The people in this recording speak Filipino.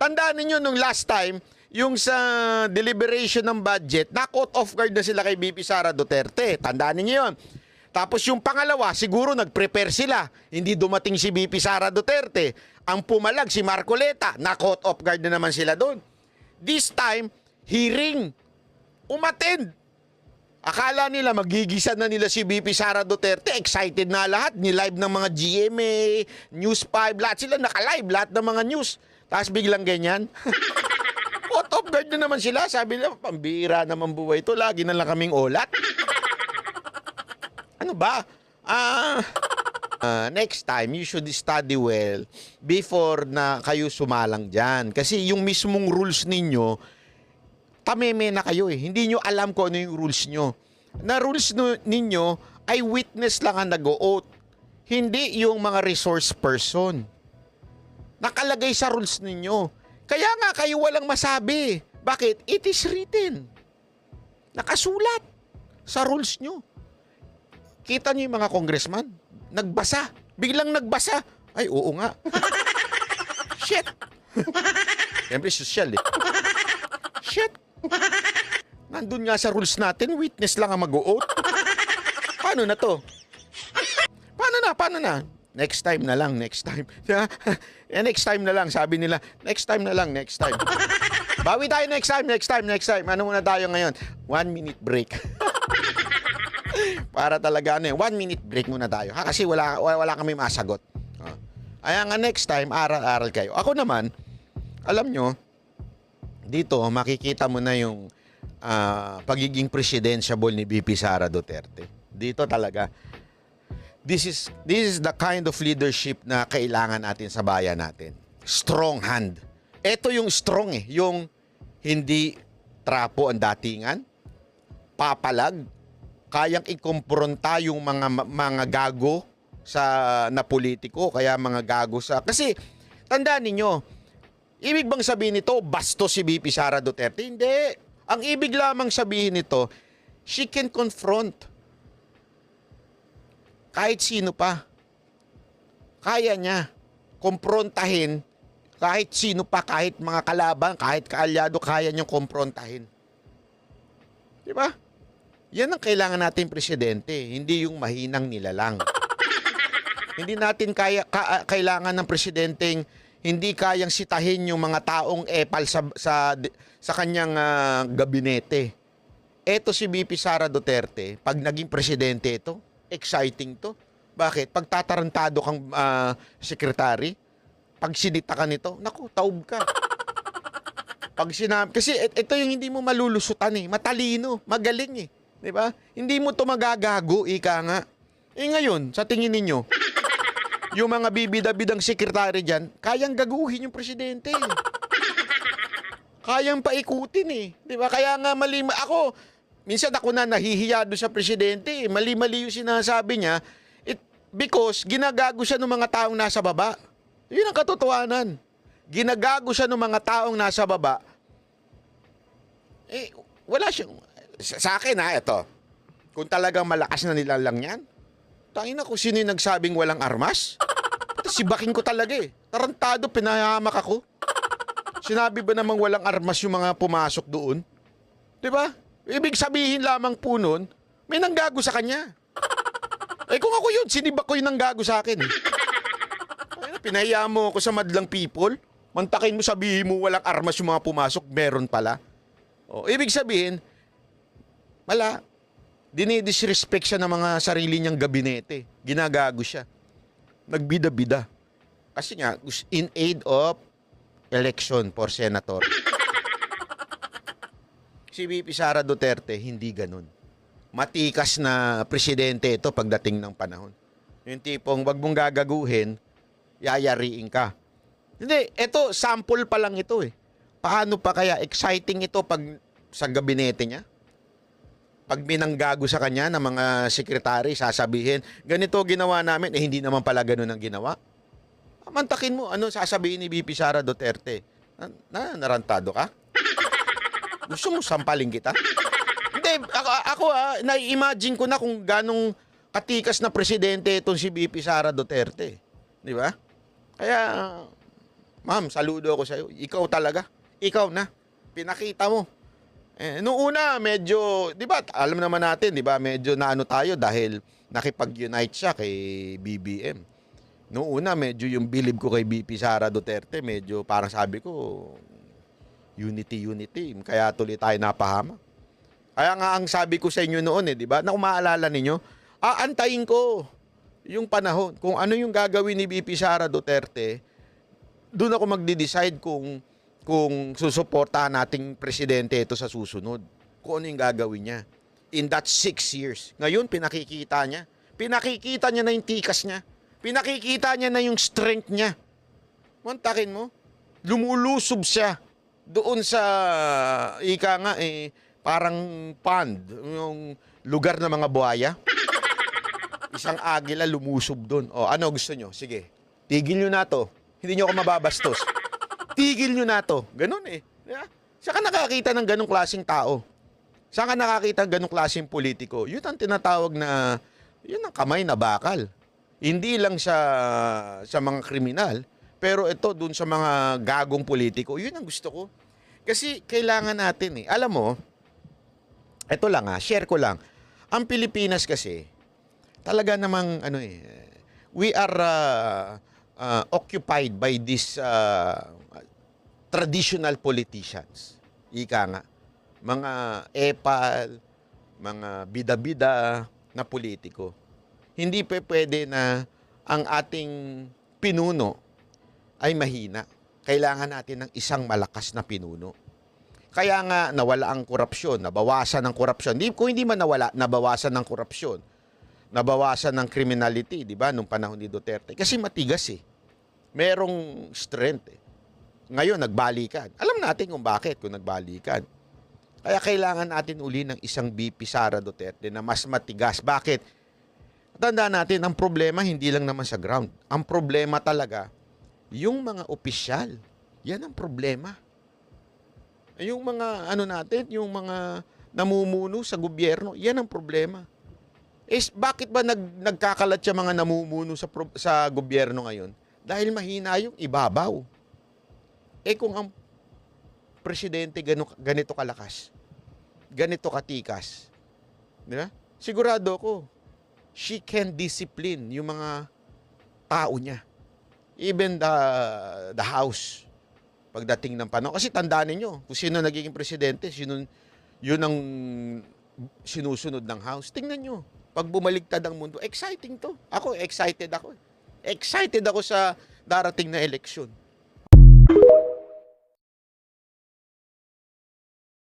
Tandaan ninyo nung last time, yung sa deliberation ng budget, na-caught off guard na sila kay BP Sara Duterte. Tandaan ninyo yun. Tapos yung pangalawa, siguro nag-prepare sila. Hindi dumating si BP Sara Duterte. Ang pumalag si Marcoleta, na-caught off guard na naman sila doon. This time, hearing. Umattend. Akala nila magigisan na nila si BP Sara Duterte. Excited na lahat. Ni-live ng mga GMA, News 5, lahat sila naka-live, lahat ng mga news. Tapos biglang ganyan. Caught off guard na naman sila. Sabi nila, pambira naman buhay ito. Lagi na lang kaming olat. Ano ba? Next time, you should study well before na kayo sumalang dyan. Kasi yung mismong rules ninyo, tameme na kayo eh. Hindi nyo alam kung ano yung rules nyo. Na rules ninyo ay witness lang ang nag-o-oath. Hindi yung mga resource person. Nakalagay sa rules ninyo. Kaya nga kayo walang masabi. Bakit? It is written. Nakasulat sa rules nyo. Kita niyo yung mga congressman? Nagbasa. Biglang nagbasa. Ay, oo nga. Shit. Siyempre, social eh. Shit. Nandun nga sa rules natin, witness lang ang mag-o-oath. Paano na to? Paano na? Next time na lang, next time. Next time na lang, sabi nila. Next time na lang, next time. Bawi tayo next time. Ano muna tayo ngayon? 1 minute break. Para talaga 1 minute break muna tayo. Kasi wala kami masagot. Kaya nga next time, aral-aral kayo. Ako naman, alam nyo, dito makikita mo na yung pagiging presidentiable ni BP Sara Duterte. Dito talaga. This is the kind of leadership na kailangan natin sa bayan natin. Strong hand. Ito yung strong eh. Yung hindi trapo ang datingan, papalag, kayang ikumpronta yung mga gago na politiko, kaya mga gago sa... Kasi, tandaan ninyo, ibig bang sabihin nito, bastos si BP Sara Duterte? Hindi. Ang ibig lamang sabihin nito, she can confront kahit sino pa. Kaya niya kumprontahin kahit sino pa, kahit mga kalaban, kahit kaalyado, kaya niyang kumprontahin. Di ba? Yan ang kailangan natin presidente, hindi yung mahinang nilalang. Hindi natin kailangan ng presidenteng hindi kayang sitahin yung mga taong epal sa kanyang gabinete. Eto si BP Sara Duterte, pag naging presidente ito, exciting to. Bakit? Pag tatarantado kang sekretary, pag sinita ka nito, naku, taob ka. Pag sinabi, kasi ito yung hindi mo malulusutan eh. Matalino, magaling eh. Di ba? Hindi mo to magagago, ika nga. Eh ngayon, sa tingin ninyo, yung mga bibida-bidang sekretary dyan, kayang gaguhin yung presidente. Kayang paikutin eh. Di ba? Kaya nga ako, minsan ako na nahihiya doon sa presidente. Mali-mali yung sinasabi niya. Because ginagago siya ng mga taong nasa baba. Yun ang katotohanan. Ginagago siya ng mga taong nasa baba. Eh, wala siyang... Sa akin ito. Kung talagang malakas na nilalang yan, tangina kung sino yung nagsabing walang armas. Sibaking ko talaga eh. Tarantado, pinahamak ako. Sinabi ba namang walang armas yung mga pumasok doon? Diba? Ibig sabihin lamang po nun, may nanggago sa kanya. Eh kung ako yun, sinibak ko yung nanggago sa akin. Pinahiya mo ako sa madlang people. Mantakin mo, sabihin mo walang armas yung mga pumasok, meron pala. O, ibig sabihin, wala. Dinidisrespect siya ng mga sarili niyang gabinete. Ginagago siya. Nagbida-bida. Kasi nga, in aid of election for senator. Si BP Sara Duterte, hindi ganun. Matikas na presidente ito pagdating ng panahon. Yung tipong, wag mong gagaguhin, yayariin ka. Hindi, ito, sample pa lang ito eh. Paano pa kaya exciting ito pag sa gabinete niya? Pag binanggago sa kanya ng mga sekretary, sasabihin, ganito ginawa namin, eh hindi naman pala ganun ang ginawa. Mantakin mo, ano sasabihin ni BP Sara Duterte? Narantado ka? Gusto mo sampalin kita? Hindi, ako nai-imagine ko na kung ganong katikas na presidente itong si BP Sara Duterte. Di ba? Kaya, Ma'am, saludo ako sa'yo. Ikaw talaga. Ikaw na. Pinakita mo. Noong una, medyo, di ba, alam naman natin, di ba, medyo naano tayo dahil nakipag-unite siya kay BBM. Noong una, medyo yung bilib ko kay BP Sara Duterte, medyo parang sabi ko, unity. Kaya tuloy tayo napahama. Kaya nga ang sabi ko sa inyo noon, di ba, na kung maalala ninyo, aantayin ko yung panahon. Kung ano yung gagawin ni BP Sara Duterte, doon ako magde-decide kung susuportahan nating presidente ito sa susunod. Kung ano yung gagawin niya. In that 6 years. Ngayon, pinakikita niya. Pinakikita niya na yung tikas niya. Pinakikita niya na yung strength niya. Mantakin mo. Lumulusob siya. Doon sa, ika nga, parang pond. Yung lugar ng mga buhaya. Isang agila lumusob doon. O, ano gusto nyo? Sige. Tigil nyo na to. Hindi nyo ako mababastos. Tigil nyo na to. Ganun eh. Yeah? Saan ka nakakita ng ganung klaseng tao? Saan ka nakakita ng ganung klaseng politiko? Yun ang tinatawag na, yun ang kamay na bakal. Hindi lang sa mga kriminal, pero ito dun sa mga gagong politiko. Yun ang gusto ko. Kasi kailangan natin eh. Alam mo, ito lang share ko lang. Ang Pilipinas kasi, talaga namang we are occupied by these traditional politicians. Ika nga. Mga epal, mga bida-bida na politiko. Hindi pwede na ang ating pinuno ay mahina. Kailangan natin ng isang malakas na pinuno. Kaya nga nawala ang korupsyon, nabawasan ng korupsyon. Kung hindi man nawala, nabawasan ng korupsyon. Nabawasan ng criminality, di ba, nung panahon ni Duterte. Kasi matigas eh. Merong strength eh. Ngayon, nagbalikan. Alam natin kung bakit kung nagbalikan. Kaya kailangan natin uli ng isang BP Sara Duterte na mas matigas. Bakit? Tandaan natin, ang problema hindi lang naman sa ground. Ang problema talaga, yung mga opisyal. Yan ang problema. Yung mga, yung mga namumuno sa gobyerno, yan ang problema. Bakit ba nagkakalat siya mga namumuno sa gobyerno ngayon? Dahil mahina yung ibabaw. Kung ang presidente ganito kalakas, ganito katikas, di ba? Sigurado ko, she can discipline yung mga tao niya. Even the house, pagdating ng panahon. Kasi tandaan niyo, kung sino nagiging presidente, yun ang sinusunod ng house. Tingnan nyo, pag bumaligtad ang mundo, exciting to. Excited ako sa darating na eleksyon.